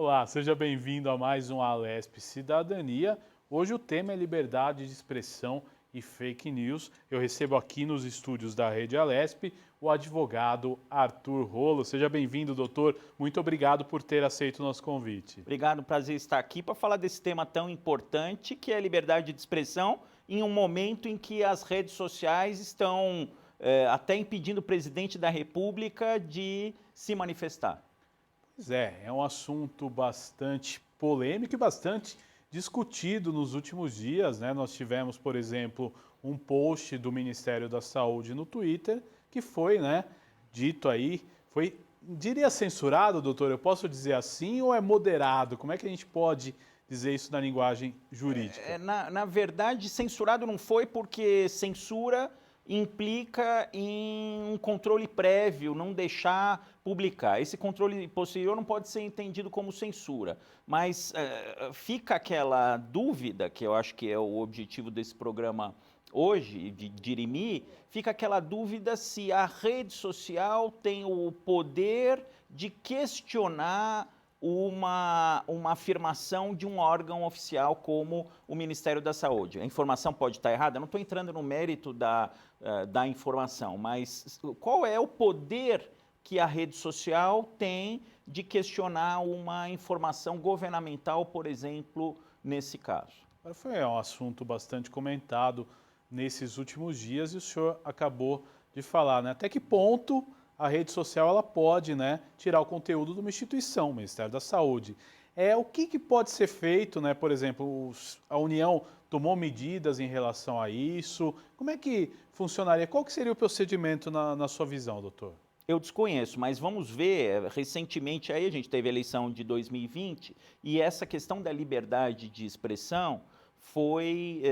Olá, seja bem-vindo a mais um Alesp Cidadania. Hoje o tema é liberdade de expressão e fake news. Eu recebo aqui nos estúdios da Rede Alesp o advogado Arthur Rolo. Seja bem-vindo, doutor. Muito obrigado por ter aceito o nosso convite. Obrigado, prazer estar aqui para falar desse tema tão importante que é a liberdade de expressão em um momento em que as redes sociais estão até impedindo o presidente da República de se manifestar. Pois é um assunto bastante polêmico e bastante discutido nos últimos dias, né? Nós tivemos, por exemplo, um post do Ministério da Saúde no Twitter que foi, né, dito aí, diria censurado, doutor, eu posso dizer assim, ou é moderado? Como é que a gente pode dizer isso na linguagem jurídica? Na verdade, censurado não foi porque censura implica em um controle prévio, não deixar publicar. Esse controle posterior não pode ser entendido como censura, mas fica aquela dúvida, que eu acho que é o objetivo desse programa hoje, de dirimir, fica aquela dúvida se a rede social tem o poder de questionar uma afirmação de um órgão oficial como o Ministério da Saúde. A informação pode estar errada, eu não estou entrando no mérito da informação, mas qual é o poder que a rede social tem de questionar uma informação governamental, por exemplo, nesse caso? Foi um assunto bastante comentado nesses últimos dias e o senhor acabou de falar, né? Até que ponto a rede social ela pode, né, tirar o conteúdo de uma instituição, o Ministério da Saúde. O que pode ser feito, né? Por exemplo, a União tomou medidas em relação a isso. Como é que funcionaria? Qual que seria o procedimento na sua visão, doutor? Eu desconheço, mas vamos ver, recentemente aí a gente teve a eleição de 2020 e essa questão da liberdade de expressão foi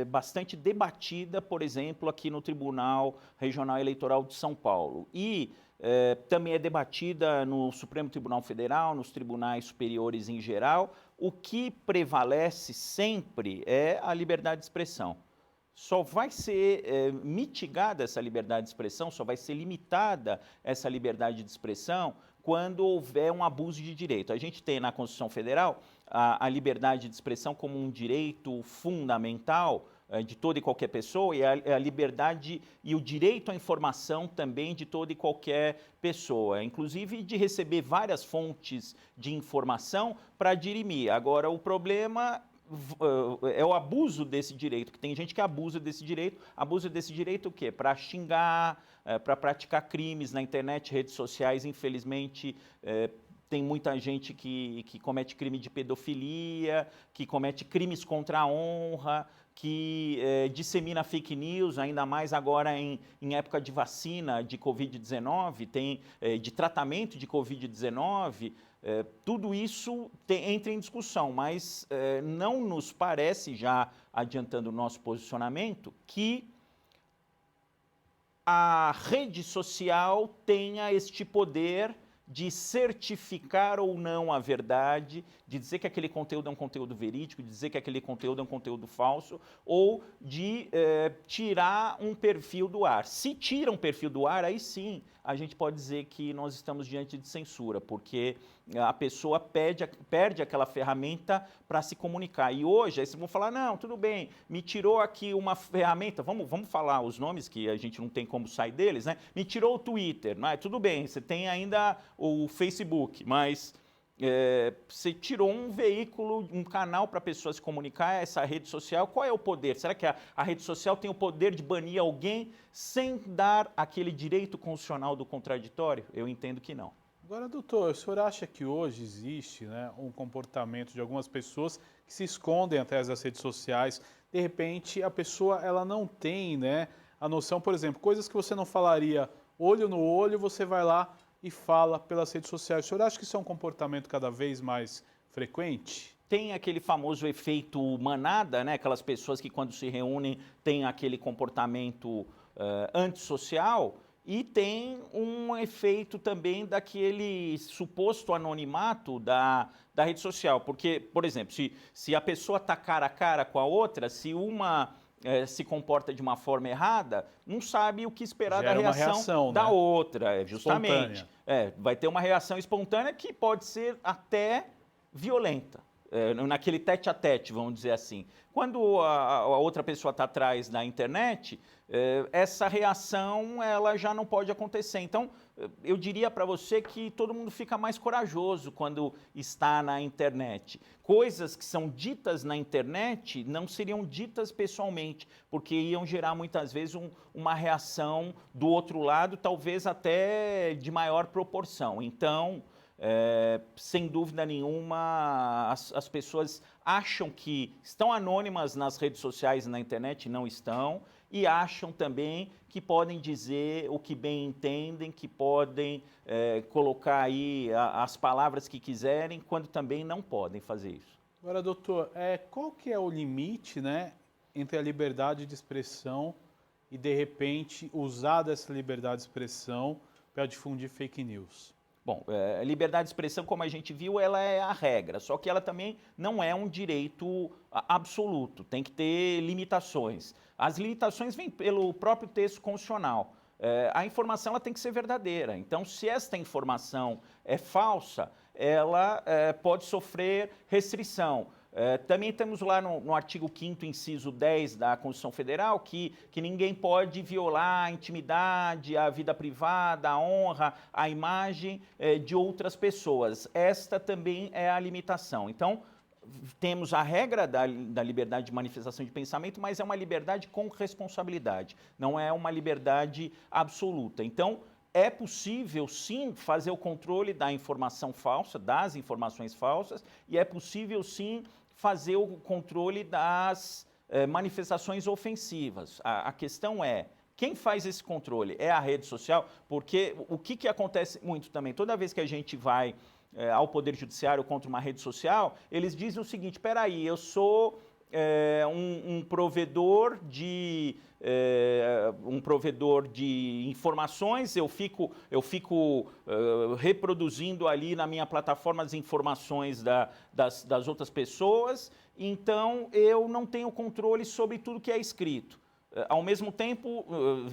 bastante debatida, por exemplo, aqui no Tribunal Regional Eleitoral de São Paulo. E também é debatida no Supremo Tribunal Federal, nos tribunais superiores em geral. O que prevalece sempre é a liberdade de expressão. Só vai ser mitigada essa liberdade de expressão, só vai ser limitada essa liberdade de expressão quando houver um abuso de direito. A gente tem na Constituição Federal a liberdade de expressão como um direito fundamental de toda e qualquer pessoa e a liberdade e o direito à informação também de toda e qualquer pessoa, inclusive de receber várias fontes de informação para dirimir. Agora, o problema é o abuso desse direito, que tem gente que abusa desse direito o quê? Para xingar, para praticar crimes na internet, redes sociais, infelizmente, tem muita gente que comete crime de pedofilia, que comete crimes contra a honra, que dissemina fake news, ainda mais agora em época de vacina de Covid-19, de tratamento de Covid-19, tudo isso entra em discussão, mas não nos parece, já adiantando o nosso posicionamento, que a rede social tenha este poder de certificar ou não a verdade, de dizer que aquele conteúdo é um conteúdo verídico, de dizer que aquele conteúdo é um conteúdo falso, ou de tirar um perfil do ar. Se tira um perfil do ar, aí sim a gente pode dizer que nós estamos diante de censura, porque a pessoa perde aquela ferramenta para se comunicar. E hoje, aí vocês vão falar, não, tudo bem, me tirou aqui uma ferramenta, vamos falar os nomes que a gente não tem como sair deles, né? Me tirou o Twitter, né? Tudo bem, você tem ainda o Facebook, mas você tirou um veículo, um canal para a pessoa se comunicar, essa rede social, qual é o poder? Será que a rede social tem o poder de banir alguém sem dar aquele direito constitucional do contraditório? Eu entendo que não. Agora, doutor, o senhor acha que hoje existe, né, um comportamento de algumas pessoas que se escondem atrás das redes sociais? De repente, a pessoa ela não tem, né, a noção, por exemplo, coisas que você não falaria olho no olho, você vai lá e fala pelas redes sociais. O senhor acha que isso é um comportamento cada vez mais frequente? Tem aquele famoso efeito manada, né? Aquelas pessoas que quando se reúnem têm aquele comportamento antissocial, e tem um efeito também daquele suposto anonimato da rede social. Porque, por exemplo, se a pessoa está cara a cara com a outra, se uma se comporta de uma forma errada, não sabe o que esperar da reação da outra, justamente. Vai ter uma reação espontânea que pode ser até violenta, naquele tete-a-tete, vamos dizer assim. Quando a outra pessoa está atrás da internet, essa reação ela já não pode acontecer. Então, eu diria para você que todo mundo fica mais corajoso quando está na internet. Coisas que são ditas na internet não seriam ditas pessoalmente, porque iam gerar muitas vezes uma reação do outro lado, talvez até de maior proporção. Então, sem dúvida nenhuma, as pessoas acham que estão anônimas nas redes sociais e na internet, não estão, e acham também que podem dizer o que bem entendem, que podem colocar aí as palavras que quiserem, quando também não podem fazer isso. Agora, doutor, qual que é o limite, né, entre a liberdade de expressão e, de repente, usar dessa liberdade de expressão para difundir fake news? Bom, a liberdade de expressão, como a gente viu, ela é a regra, só que ela também não é um direito absoluto, tem que ter limitações. As limitações vêm pelo próprio texto constitucional. A informação ela tem que ser verdadeira, então se esta informação é falsa, ela pode sofrer restrição. Também temos lá no artigo 5º, inciso 10 da Constituição Federal, que ninguém pode violar a intimidade, a vida privada, a honra, a imagem de outras pessoas. Esta também é a limitação. Então, temos a regra da liberdade de manifestação de pensamento, mas é uma liberdade com responsabilidade, não é uma liberdade absoluta. Então, é possível, sim, fazer o controle da informação falsa, das informações falsas, e é possível, sim, fazer o controle das manifestações ofensivas. A questão é, quem faz esse controle? É a rede social? Porque o que acontece muito também, toda vez que a gente vai ao Poder Judiciário contra uma rede social, eles dizem o seguinte, espera aí, eu sou um provedor de informações, eu fico reproduzindo ali na minha plataforma as informações das outras pessoas, então eu não tenho controle sobre tudo que é escrito. Ao mesmo tempo,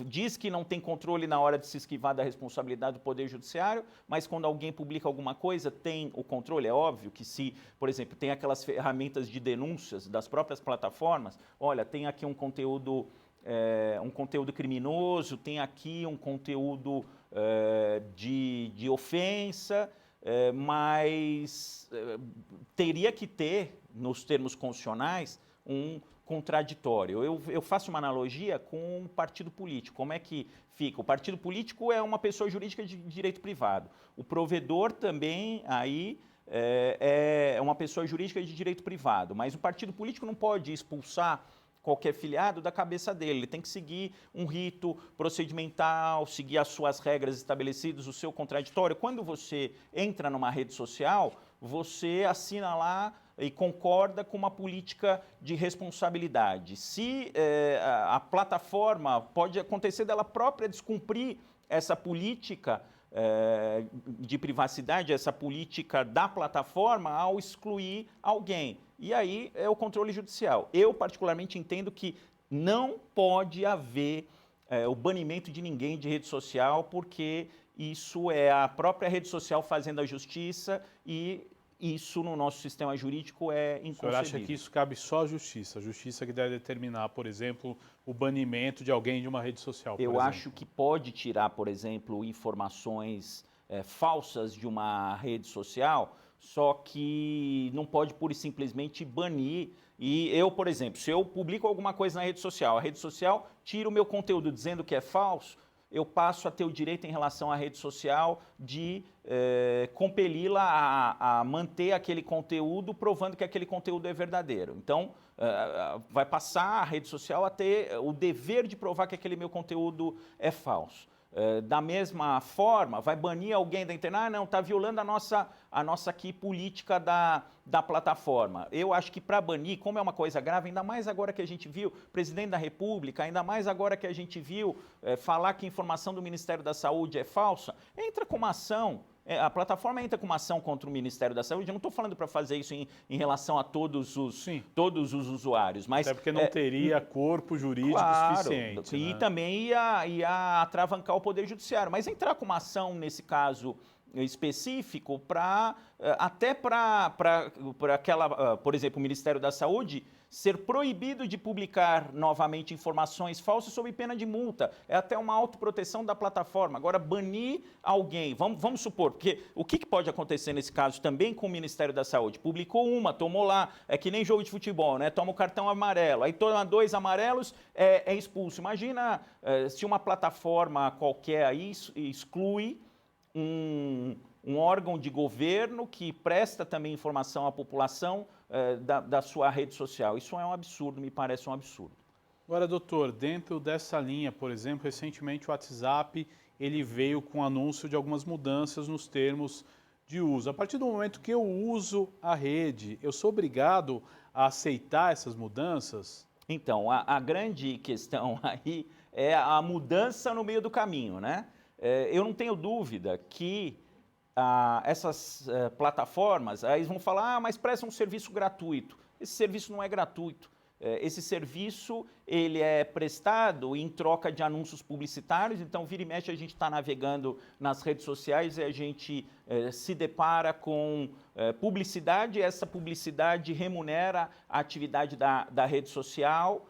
diz que não tem controle na hora de se esquivar da responsabilidade do Poder Judiciário, mas quando alguém publica alguma coisa, tem o controle. É óbvio que se, por exemplo, tem aquelas ferramentas de denúncias das próprias plataformas, olha, tem aqui um conteúdo criminoso, tem aqui um conteúdo de ofensa, mas teria que ter, nos termos constitucionais, um contraditório. Eu faço uma analogia com um partido político. Como é que fica? O partido político é uma pessoa jurídica de direito privado. O provedor também aí é uma pessoa jurídica de direito privado. Mas o partido político não pode expulsar qualquer filiado da cabeça dele. Ele tem que seguir um rito procedimental, seguir as suas regras estabelecidas, o seu contraditório. Quando você entra numa rede social, você assina lá e concorda com uma política de responsabilidade. Se a plataforma, pode acontecer dela própria descumprir essa política de privacidade, essa política da plataforma ao excluir alguém. E aí é o controle judicial. Eu, particularmente, entendo que não pode haver o banimento de ninguém de rede social, porque isso é a própria rede social fazendo a justiça e isso no nosso sistema jurídico é inconcebível. O senhor acha que isso cabe só à justiça? A justiça que deve determinar, por exemplo, o banimento de alguém de uma rede social, por exemplo? Eu acho que pode tirar, por exemplo, informações falsas de uma rede social, só que não pode pura e simplesmente banir. E eu, por exemplo, se eu publico alguma coisa na rede social, a rede social tira o meu conteúdo dizendo que é falso, eu passo a ter o direito em relação à rede social de compeli-la a manter aquele conteúdo, provando que aquele conteúdo é verdadeiro. Então, vai passar a rede social a ter o dever de provar que aquele meu conteúdo é falso. Da mesma forma, vai banir alguém da internet? Ah, não, está violando a nossa aqui política da plataforma. Eu acho que para banir, como é uma coisa grave, ainda mais agora que a gente viu presidente da República, ainda mais agora que a gente viu falar que a informação do Ministério da Saúde é falsa, entra com uma ação. A plataforma entra com uma ação contra o Ministério da Saúde. Eu não estou falando para fazer isso em relação a todos os usuários. Mas, até porque não teria corpo jurídico suficiente. E né? também ia atravancar o Poder Judiciário. Mas entrar com uma ação, nesse caso, específico para até para aquela, por exemplo, o Ministério da Saúde ser proibido de publicar novamente informações falsas sob pena de multa. É até uma autoproteção da plataforma. Agora, banir alguém, vamos supor, porque o que pode acontecer nesse caso também com o Ministério da Saúde? Publicou uma, tomou lá, é que nem jogo de futebol, né? Toma o cartão amarelo, aí toma 2 amarelos, é expulso. Imagina se uma plataforma qualquer aí exclui um órgão de governo que presta também informação à população da sua rede social. Isso é um absurdo, me parece um absurdo. Agora, doutor, dentro dessa linha, por exemplo, recentemente o WhatsApp ele veio com anúncio de algumas mudanças nos termos de uso. A partir do momento que eu uso a rede, eu sou obrigado a aceitar essas mudanças? Então, a grande questão aí é a mudança no meio do caminho, né? Eu não tenho dúvida que essas plataformas, aí eles vão falar, mas presta um serviço gratuito. Esse serviço não é gratuito. Esse serviço ele é prestado em troca de anúncios publicitários, então vira e mexe a gente está navegando nas redes sociais e a gente se depara com publicidade, e essa publicidade remunera a atividade da rede social.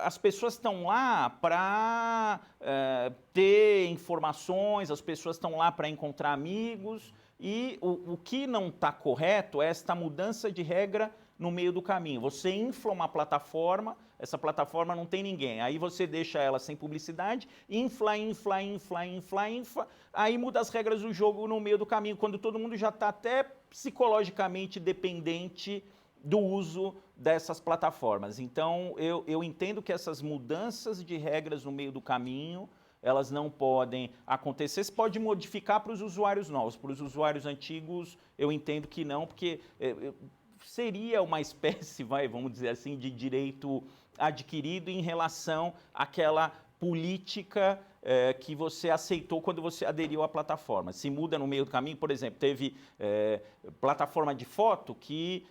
As pessoas estão lá para ter informações, as pessoas estão lá para encontrar amigos, e o que não está correto é esta mudança de regra no meio do caminho. Você infla uma plataforma, essa plataforma não tem ninguém, aí você deixa ela sem publicidade, infla, aí muda as regras do jogo no meio do caminho, quando todo mundo já está até psicologicamente dependente do uso dessas plataformas. Então, eu entendo que essas mudanças de regras no meio do caminho, elas não podem acontecer. Se pode modificar para os usuários novos, para os usuários antigos, eu entendo que não, porque seria uma espécie, vamos dizer assim, de direito adquirido em relação àquela política que você aceitou quando você aderiu à plataforma. Se muda no meio do caminho, por exemplo, teve plataforma de foto que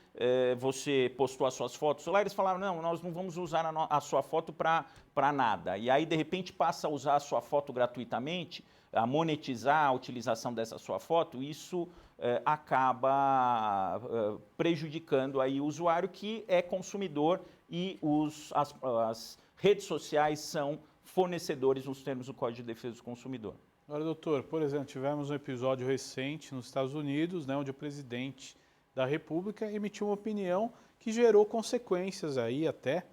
você postou as suas fotos lá, eles falaram, não, nós não vamos usar a sua foto para nada. E aí, de repente, passa a usar a sua foto gratuitamente, a monetizar a utilização dessa sua foto, isso acaba prejudicando aí o usuário que é consumidor e as redes sociais são fornecedores nos termos do Código de Defesa do Consumidor. Agora, doutor, por exemplo, tivemos um episódio recente nos Estados Unidos, né, onde o presidente da República emitiu uma opinião que gerou consequências aí até,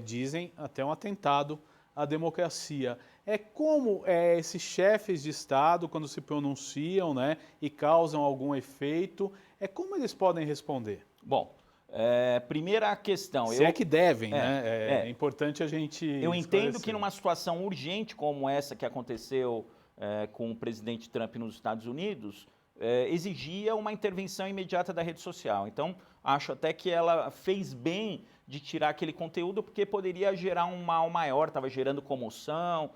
dizem, até um atentado à democracia. Como esses chefes de Estado, quando se pronunciam, né, e causam algum efeito, como eles podem responder? Bom, primeira questão... Se é que devem, né? É importante a gente Eu entendo que numa situação urgente como essa que aconteceu com o presidente Trump nos Estados Unidos, exigia uma intervenção imediata da rede social. Então, acho até que ela fez bem de tirar aquele conteúdo, porque poderia gerar um mal maior, estava gerando comoção,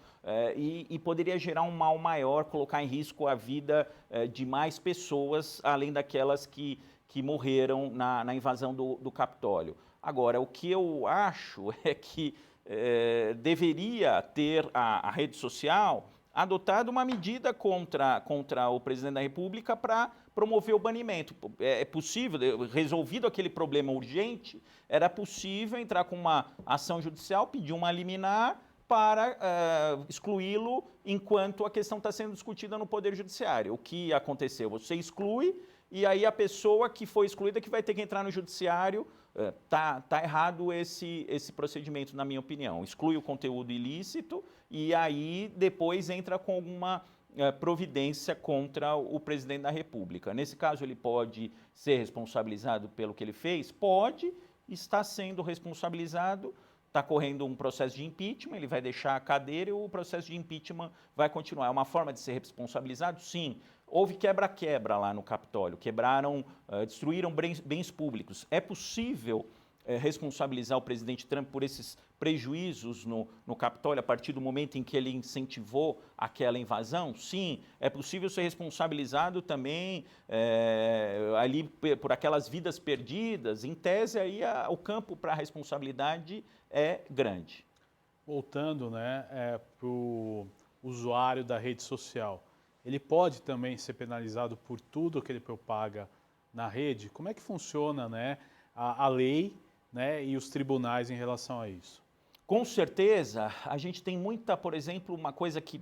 e poderia gerar um mal maior, colocar em risco a vida de mais pessoas, além daquelas que morreram na invasão do Capitólio. Agora, o que eu acho é que deveria ter a rede social adotado uma medida contra o presidente da República para promover o banimento. É possível, resolvido aquele problema urgente, era possível entrar com uma ação judicial, pedir uma liminar para excluí-lo enquanto a questão está sendo discutida no Poder Judiciário. O que aconteceu? Você exclui e aí a pessoa que foi excluída que vai ter que entrar no Judiciário. Tá errado esse procedimento, na minha opinião. Exclui o conteúdo ilícito e aí depois entra com alguma providência contra o presidente da República. Nesse caso, ele pode ser responsabilizado pelo que ele fez? Pode, está sendo responsabilizado, está correndo um processo de impeachment, ele vai deixar a cadeira e o processo de impeachment vai continuar. É uma forma de ser responsabilizado? Sim. Houve quebra-quebra lá no Capitólio, destruíram bens públicos. É possível responsabilizar o presidente Trump por esses prejuízos no Capitólio a partir do momento em que ele incentivou aquela invasão? Sim. É possível ser responsabilizado também ali por aquelas vidas perdidas? Em tese, aí o campo para a responsabilidade é grande. Voltando, né, usuário da rede social, ele pode também ser penalizado por tudo que ele propaga na rede? Como é que funciona, né, a lei, né, e os tribunais em relação a isso? Com certeza, a gente tem muita, por exemplo, uma coisa que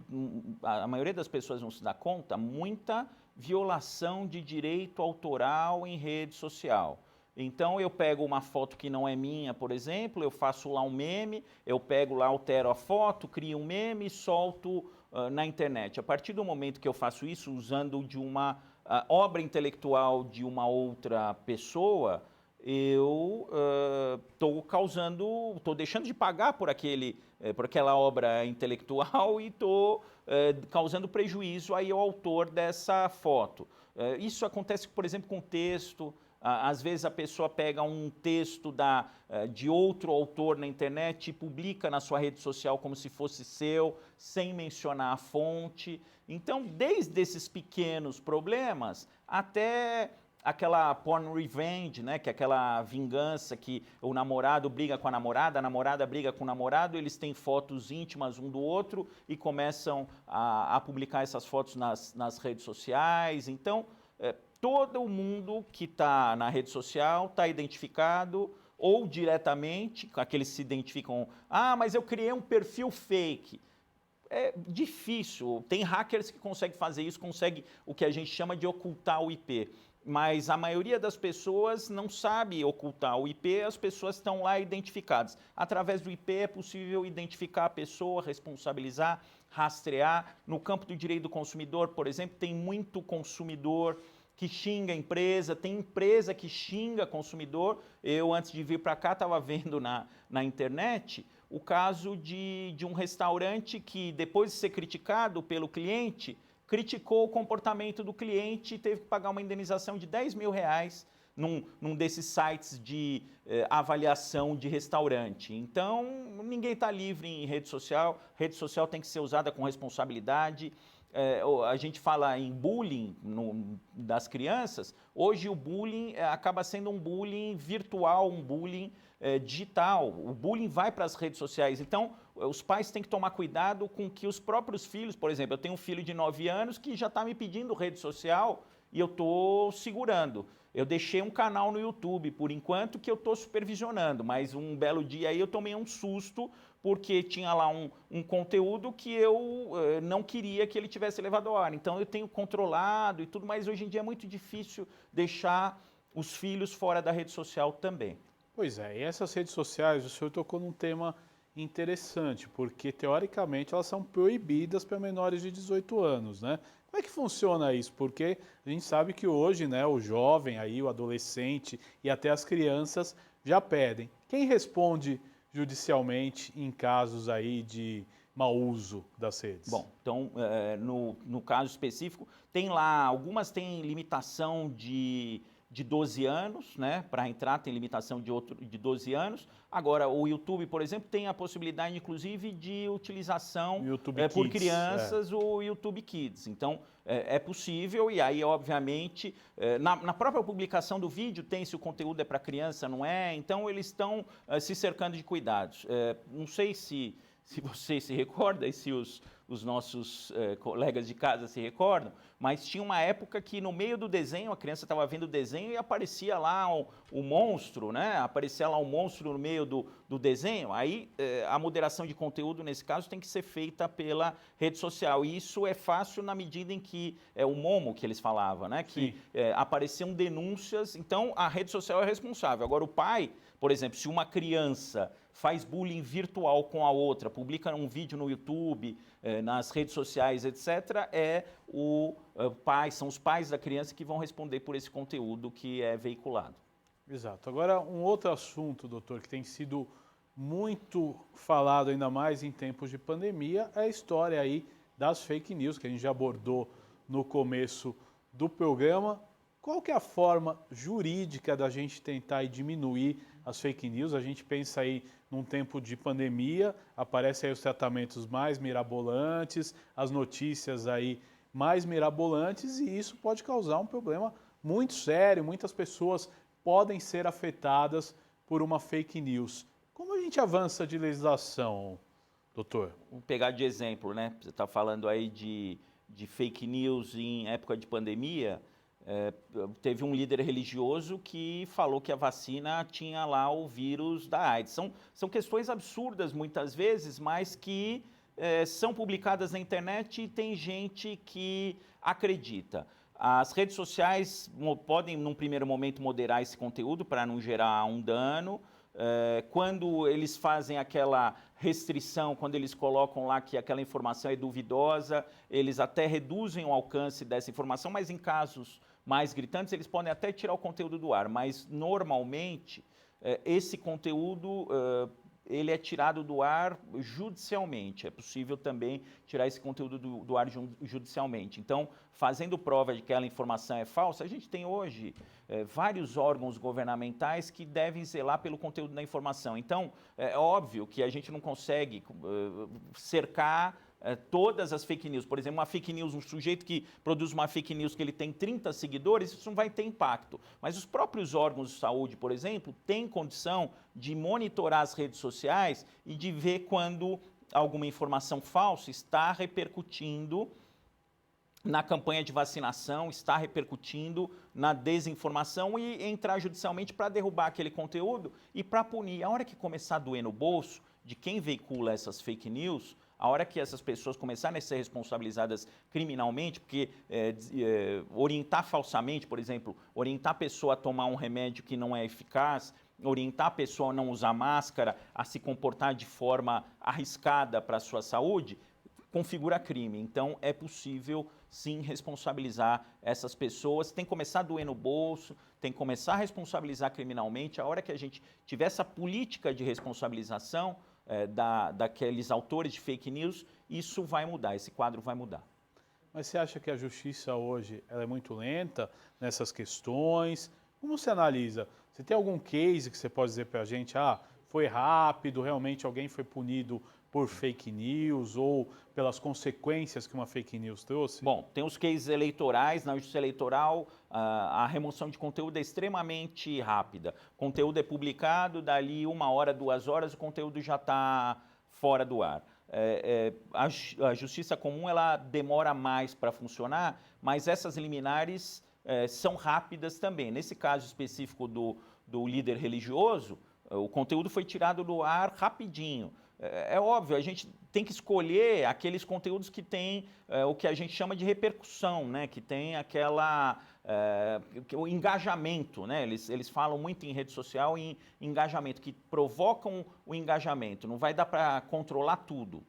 a maioria das pessoas não se dá conta, muita violação de direito autoral em rede social. Então eu pego uma foto que não é minha, por exemplo, eu faço lá um meme, eu pego lá, altero a foto, crio um meme e solto na internet. A partir do momento que eu faço isso usando de uma obra intelectual de uma outra pessoa, eu estou deixando de pagar por aquela obra intelectual e estou causando prejuízo aí ao autor dessa foto. Isso acontece, por exemplo, com texto. Às vezes a pessoa pega um texto de outro autor na internet e publica na sua rede social como se fosse seu, sem mencionar a fonte. Então, desde esses pequenos problemas até aquela porn revenge, né, que é aquela vingança que o namorado briga com a namorada briga com o namorado, eles têm fotos íntimas um do outro e começam a publicar essas fotos nas redes sociais. Então, todo mundo que está na rede social está identificado ou diretamente, aqueles que se identificam, mas eu criei um perfil fake. É difícil, tem hackers que conseguem fazer isso, conseguem o que a gente chama de ocultar o IP. Mas a maioria das pessoas não sabe ocultar o IP, as pessoas estão lá identificadas. Através do IP é possível identificar a pessoa, responsabilizar, rastrear. No campo do direito do consumidor, por exemplo, tem muito consumidor que xinga a empresa, tem empresa que xinga consumidor. Eu, antes de vir para cá, estava vendo na internet o caso de um restaurante que, depois de ser criticado pelo cliente, criticou o comportamento do cliente e teve que pagar uma indenização de R$10.000 num desses sites de avaliação de restaurante. Então, ninguém está livre em rede social tem que ser usada com responsabilidade. A gente fala em bullying das crianças, hoje o bullying acaba sendo um bullying virtual, um bullying digital. O bullying vai para as redes sociais. Então, os pais têm que tomar cuidado com que os próprios filhos, por exemplo, eu tenho um filho de 9 anos que já está me pedindo rede social e eu estou segurando. Eu deixei um canal no YouTube, por enquanto, que eu estou supervisionando, mas um belo dia aí eu tomei um susto, porque tinha lá um conteúdo que eu não queria que ele tivesse levado ao ar. Então eu tenho controlado e tudo, mas hoje em dia é muito difícil deixar os filhos fora da rede social também. Pois é, e essas redes sociais, o senhor tocou num tema interessante, porque teoricamente elas são proibidas para menores de 18 anos, né? Como é que funciona isso? Porque a gente sabe que hoje, né, o jovem aí, o adolescente e até as crianças já pedem. Quem responde judicialmente em casos aí de mau uso das redes? Bom, então, no caso específico, tem lá, algumas têm limitação de 12 anos, né? Para entrar tem limitação de 12 anos. Agora, o YouTube, por exemplo, tem a possibilidade, inclusive, de utilização por crianças, o YouTube Kids. Então, é possível e aí, obviamente, na própria publicação do vídeo tem se o conteúdo é para criança, não é. Então, eles estão se cercando de cuidados. Não sei se você se recorda e se os nossos colegas de casa se recordam, mas tinha uma época que no meio do desenho, a criança estava vendo o desenho e aparecia lá o monstro, né? Aparecia lá um monstro no meio do desenho. Aí a moderação de conteúdo, nesse caso, tem que ser feita pela rede social. E isso é fácil na medida em que o Momo, que eles falavam, né? Que apareciam denúncias. Então, a rede social é responsável. Agora, o pai, por exemplo, se uma criança faz bullying virtual com a outra, publica um vídeo no YouTube, nas redes sociais, etc., são os pais da criança que vão responder por esse conteúdo que é veiculado. Exato. Agora, um outro assunto, doutor, que tem sido muito falado, ainda mais em tempos de pandemia, é a história aí das fake news, que a gente já abordou no começo do programa. Qual que é a forma jurídica da gente tentar diminuir as fake news? A gente pensa aí num tempo de pandemia, aparecem aí os tratamentos mais mirabolantes, as notícias aí mais mirabolantes, e isso pode causar um problema muito sério. Muitas pessoas podem ser afetadas por uma fake news. Como a gente avança de legislação, doutor? Vou pegar de exemplo, né? Você está falando aí de fake news em época de pandemia. Teve um líder religioso que falou que a vacina tinha lá o vírus da AIDS. São questões absurdas muitas vezes, mas que são publicadas na internet e tem gente que acredita. As redes sociais podem, num primeiro momento, moderar esse conteúdo para não gerar um dano. Quando eles fazem aquela restrição, quando eles colocam lá que aquela informação é duvidosa, eles até reduzem o alcance dessa informação, mas em casos mais gritantes, eles podem até tirar o conteúdo do ar. Mas, normalmente, esse conteúdo ele é tirado do ar judicialmente. É possível também tirar esse conteúdo do ar judicialmente. Então, fazendo prova de que aquela informação é falsa, a gente tem hoje vários órgãos governamentais que devem zelar pelo conteúdo da informação. Então, é óbvio que a gente não consegue cercar todas as fake news. Por exemplo, uma fake news, um sujeito que produz uma fake news que ele tem 30 seguidores, isso não vai ter impacto. Mas os próprios órgãos de saúde, por exemplo, têm condição de monitorar as redes sociais e de ver quando alguma informação falsa está repercutindo na campanha de vacinação, está repercutindo na desinformação e entrar judicialmente para derrubar aquele conteúdo e para punir. A hora que começar a doer no bolso de quem veicula essas fake news, a hora que essas pessoas começarem a ser responsabilizadas criminalmente, porque orientar falsamente, por exemplo, orientar a pessoa a tomar um remédio que não é eficaz, orientar a pessoa a não usar máscara, a se comportar de forma arriscada para a sua saúde, configura crime. Então, é possível, sim, responsabilizar essas pessoas. Tem que começar a doer no bolso, tem que começar a responsabilizar criminalmente. A hora que a gente tiver essa política de responsabilização daqueles autores de fake news, isso vai mudar, esse quadro vai mudar. Mas você acha que a justiça hoje ela é muito lenta nessas questões? Como você analisa? Você tem algum case que você pode dizer para a gente, foi rápido, realmente alguém foi punido por fake news ou pelas consequências que uma fake news trouxe? Bom, tem os cases eleitorais, na justiça eleitoral a remoção de conteúdo é extremamente rápida. O conteúdo é publicado, dali 1 hora, 2 horas, o conteúdo já está fora do ar. A justiça comum ela demora mais para funcionar, mas essas liminares são rápidas também. Nesse caso específico do líder religioso, o conteúdo foi tirado do ar rapidinho. É óbvio, a gente tem que escolher aqueles conteúdos que têm o que a gente chama de repercussão, né? Que tem o engajamento, né? Eles falam muito em rede social em engajamento, que provocam o engajamento. Não vai dar para controlar tudo.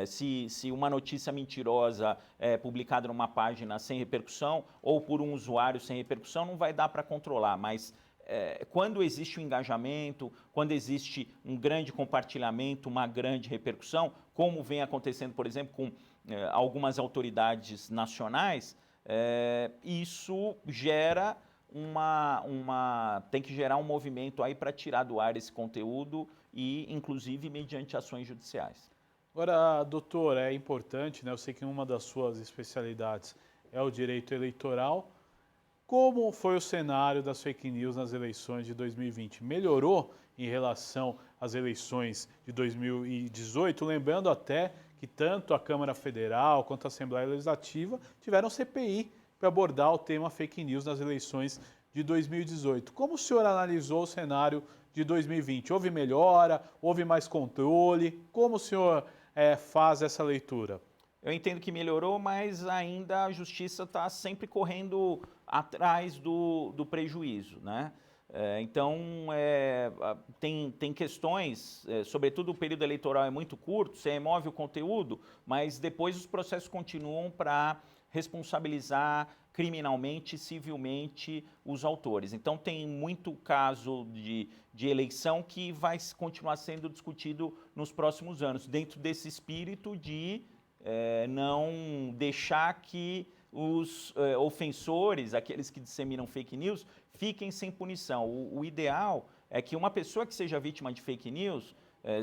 Se uma notícia mentirosa é publicada numa página sem repercussão ou por um usuário sem repercussão, não vai dar para controlar, mas quando existe um engajamento, quando existe um grande compartilhamento, uma grande repercussão, como vem acontecendo, por exemplo, com algumas autoridades nacionais, isso gera tem que gerar um movimento aí para tirar do ar esse conteúdo e, inclusive, mediante ações judiciais. Agora, doutor, é importante, né? Eu sei que uma das suas especialidades é o direito eleitoral. Como foi o cenário das fake news nas eleições de 2020? Melhorou em relação às eleições de 2018? Lembrando até que tanto a Câmara Federal quanto a Assembleia Legislativa tiveram CPI para abordar o tema fake news nas eleições de 2018. Como o senhor analisou o cenário de 2020? Houve melhora? Houve mais controle? Como o senhor faz essa leitura? Eu entendo que melhorou, mas ainda a justiça está sempre correndo atrás do prejuízo, né? Então, tem questões, sobretudo o período eleitoral é muito curto, você remove o conteúdo, mas depois os processos continuam para responsabilizar criminalmente e civilmente os autores. Então, tem muito caso de eleição que vai continuar sendo discutido nos próximos anos, dentro desse espírito de não deixar que os ofensores, aqueles que disseminam fake news, fiquem sem punição. O ideal é que uma pessoa que seja vítima de fake news,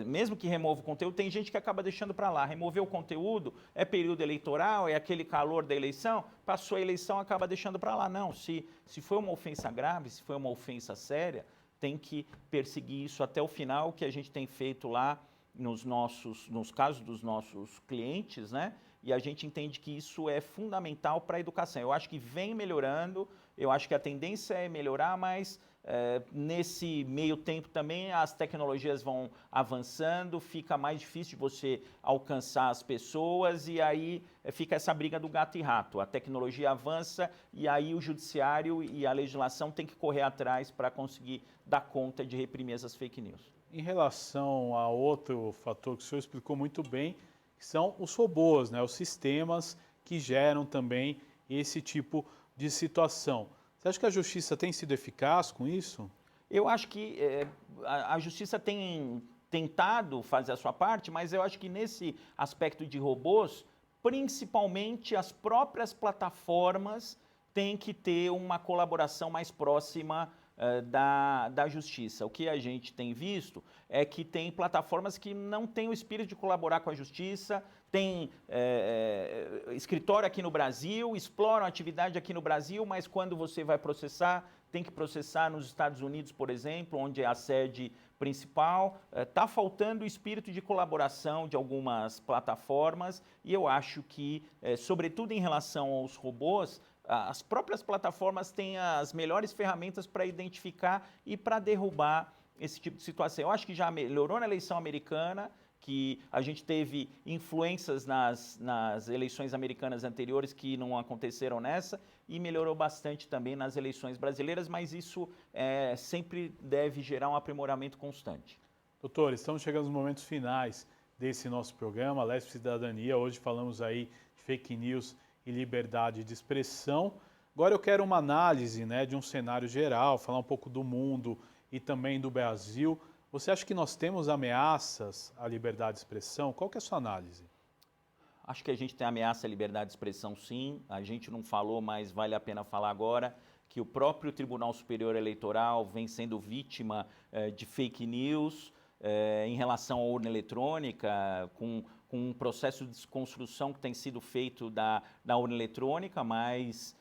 mesmo que remova o conteúdo, tem gente que acaba deixando para lá. Remover o conteúdo, é período eleitoral, é aquele calor da eleição, passou a eleição, acaba deixando para lá. Não, se foi uma ofensa grave, se foi uma ofensa séria, tem que perseguir isso até o final, que a gente tem feito lá nos casos dos nossos clientes, né? E a gente entende que isso é fundamental para a educação. Eu acho que vem melhorando, eu acho que a tendência é melhorar, mas nesse meio tempo também as tecnologias vão avançando, fica mais difícil de você alcançar as pessoas e aí fica essa briga do gato e rato. A tecnologia avança e aí o judiciário e a legislação tem que correr atrás para conseguir dar conta de reprimir essas fake news. Em relação a outro fator que o senhor explicou muito bem, que são os robôs, né? Os sistemas que geram também esse tipo de situação. Você acha que a justiça tem sido eficaz com isso? Eu acho que a justiça tem tentado fazer a sua parte, mas eu acho que nesse aspecto de robôs, principalmente as próprias plataformas têm que ter uma colaboração mais próxima da justiça. O que a gente tem visto é que tem plataformas que não têm o espírito de colaborar com a justiça, tem escritório aqui no Brasil, exploram atividade aqui no Brasil, mas quando você vai processar, tem que processar nos Estados Unidos, por exemplo, onde é a sede principal. Está faltando o espírito de colaboração de algumas plataformas e eu acho que, sobretudo em relação aos robôs, as próprias plataformas têm as melhores ferramentas para identificar e para derrubar esse tipo de situação. Eu acho que já melhorou na eleição americana, que a gente teve influências nas eleições americanas anteriores que não aconteceram nessa, e melhorou bastante também nas eleições brasileiras, mas isso sempre deve gerar um aprimoramento constante. Doutor, estamos chegando nos momentos finais desse nosso programa, Alesp Cidadania. Hoje falamos aí de fake news e liberdade de expressão. Agora eu quero uma análise, né, de um cenário geral, falar um pouco do mundo e também do Brasil. Você acha que nós temos ameaças à liberdade de expressão? Qual que é a sua análise? Acho que a gente tem ameaça à liberdade de expressão, sim. A gente não falou, mas vale a pena falar agora, que o próprio Tribunal Superior Eleitoral vem sendo vítima de fake news em relação à urna eletrônica, com um processo de desconstrução que tem sido feito da urna eletrônica, mas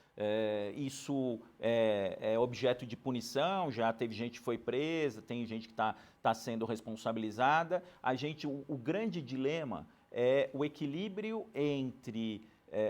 isso é objeto de punição, já teve gente que foi presa, tem gente que está sendo responsabilizada. O grande dilema é o equilíbrio entre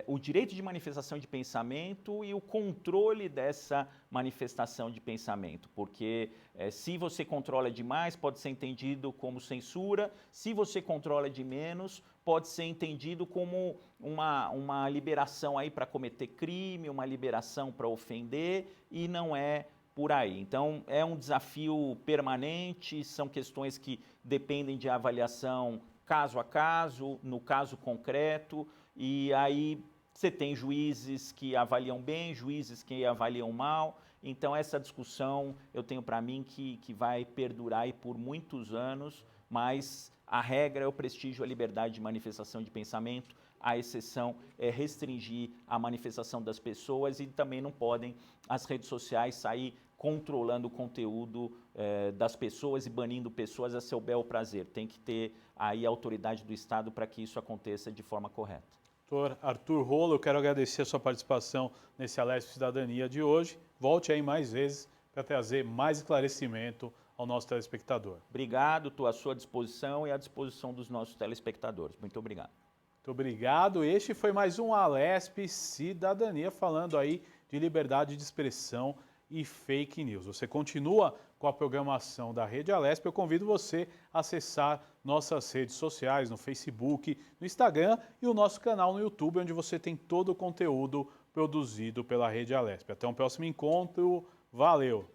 o direito de manifestação de pensamento e o controle dessa manifestação de pensamento, porque se você controla demais, pode ser entendido como censura, se você controla de menos, pode ser entendido como uma liberação aí para cometer crime, uma liberação para ofender, e não é por aí. Então, é um desafio permanente, são questões que dependem de avaliação caso a caso, no caso concreto, e aí você tem juízes que avaliam bem, juízes que avaliam mal. Então essa discussão eu tenho para mim que vai perdurar aí por muitos anos, mas a regra é o prestígio à liberdade de manifestação de pensamento, a exceção é restringir a manifestação das pessoas, e também não podem as redes sociais sair controlando o conteúdo das pessoas e banindo pessoas a seu bel prazer. Tem que ter aí a autoridade do Estado para que isso aconteça de forma correta. Doutor Arthur Rolo, eu quero agradecer a sua participação nesse Alesp Cidadania de hoje. Volte aí mais vezes para trazer mais esclarecimento ao nosso telespectador. Obrigado, estou à sua disposição e à disposição dos nossos telespectadores. Muito obrigado. Muito obrigado. Este foi mais um Alesp Cidadania, falando aí de liberdade de expressão e fake news. Você continua com a programação da Rede Alesp. Eu convido você a acessar nossas redes sociais no Facebook, no Instagram e o nosso canal no YouTube, onde você tem todo o conteúdo produzido pela Rede Alesp. Até um próximo encontro. Valeu!